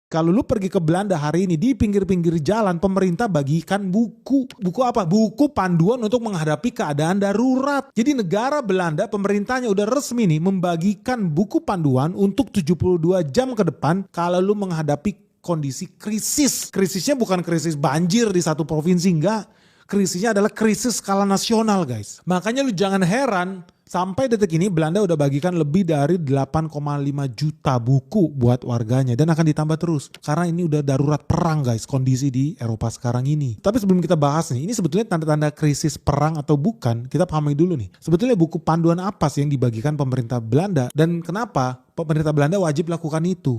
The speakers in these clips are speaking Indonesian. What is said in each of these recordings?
Kalau lu pergi ke Belanda hari ini, di pinggir-pinggir jalan pemerintah bagikan buku. Buku apa? Buku panduan untuk menghadapi keadaan darurat. Jadi negara Belanda, pemerintahnya udah resmi nih membagikan buku panduan untuk 72 jam ke depan kalau lu menghadapi kondisi krisis. Krisisnya bukan krisis banjir di satu provinsi, enggak. Krisisnya adalah krisis skala nasional, guys. Makanya lu jangan heran sampai detik ini Belanda udah bagikan lebih dari 8,5 juta buku buat warganya dan akan ditambah terus. Karena ini udah darurat perang, guys, kondisi di Eropa sekarang ini. Tapi sebelum kita bahas nih, ini sebetulnya tanda-tanda krisis perang atau bukan, kita pahami dulu nih. Sebetulnya buku panduan apa sih yang dibagikan pemerintah Belanda dan kenapa pemerintah Belanda wajib lakukan itu?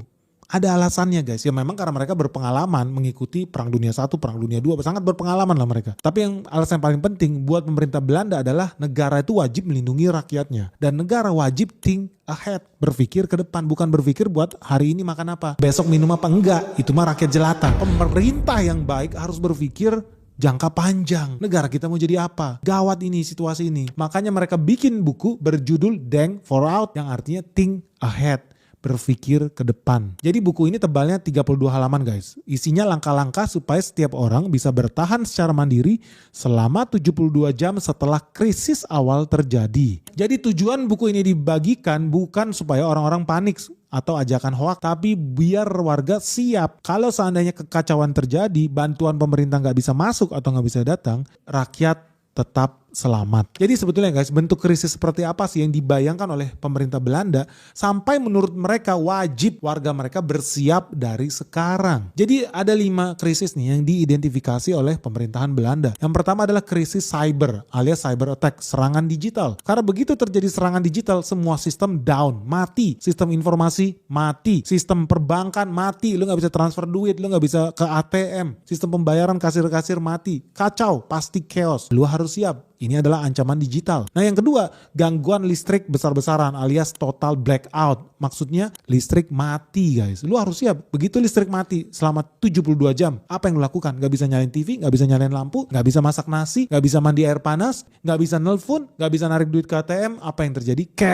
Ada alasannya, guys, ya memang karena mereka berpengalaman mengikuti Perang Dunia I, Perang Dunia II, sangat berpengalaman lah mereka. Tapi yang alasan yang paling penting buat pemerintah Belanda adalah negara itu wajib melindungi rakyatnya. Dan negara wajib think ahead, berpikir ke depan, bukan berpikir buat hari ini makan apa, besok minum apa, enggak, itu mah rakyat jelata. Pemerintah yang baik harus berpikir jangka panjang. Negara kita mau jadi apa? Gawat ini situasi ini. Makanya mereka bikin buku berjudul Denk Vooruit yang artinya think ahead, berpikir ke depan. Jadi buku ini tebalnya 32 halaman, guys. Isinya langkah-langkah supaya setiap orang bisa bertahan secara mandiri selama 72 jam setelah krisis awal terjadi. Jadi tujuan buku ini dibagikan bukan supaya orang-orang panik atau ajakan hoak, tapi biar warga siap. Kalau seandainya kekacauan terjadi, bantuan pemerintah nggak bisa masuk atau nggak bisa datang, rakyat tetap selamat. Jadi sebetulnya, guys, bentuk krisis seperti apa sih yang dibayangkan oleh pemerintah Belanda sampai menurut mereka wajib warga mereka bersiap dari sekarang. Jadi ada 5 krisis nih yang diidentifikasi oleh pemerintahan Belanda. Yang pertama adalah krisis cyber alias cyber attack, serangan digital. Karena begitu terjadi serangan digital, semua sistem down, mati. Sistem informasi mati, sistem perbankan mati, lu gak bisa transfer duit, lu gak bisa ke ATM, sistem pembayaran kasir-kasir mati, kacau, pasti chaos. Lu harus siap. Ini adalah ancaman digital. Nah yang kedua, gangguan listrik besar-besaran alias total blackout. Maksudnya listrik mati, guys. Lu harus siap. Begitu listrik mati selama 72 jam, apa yang lu lakukan? Gak bisa nyalain TV, gak bisa nyalain lampu, gak bisa masak nasi, gak bisa mandi air panas, gak bisa nelpon, gak bisa narik duit ke ATM. Apa yang terjadi?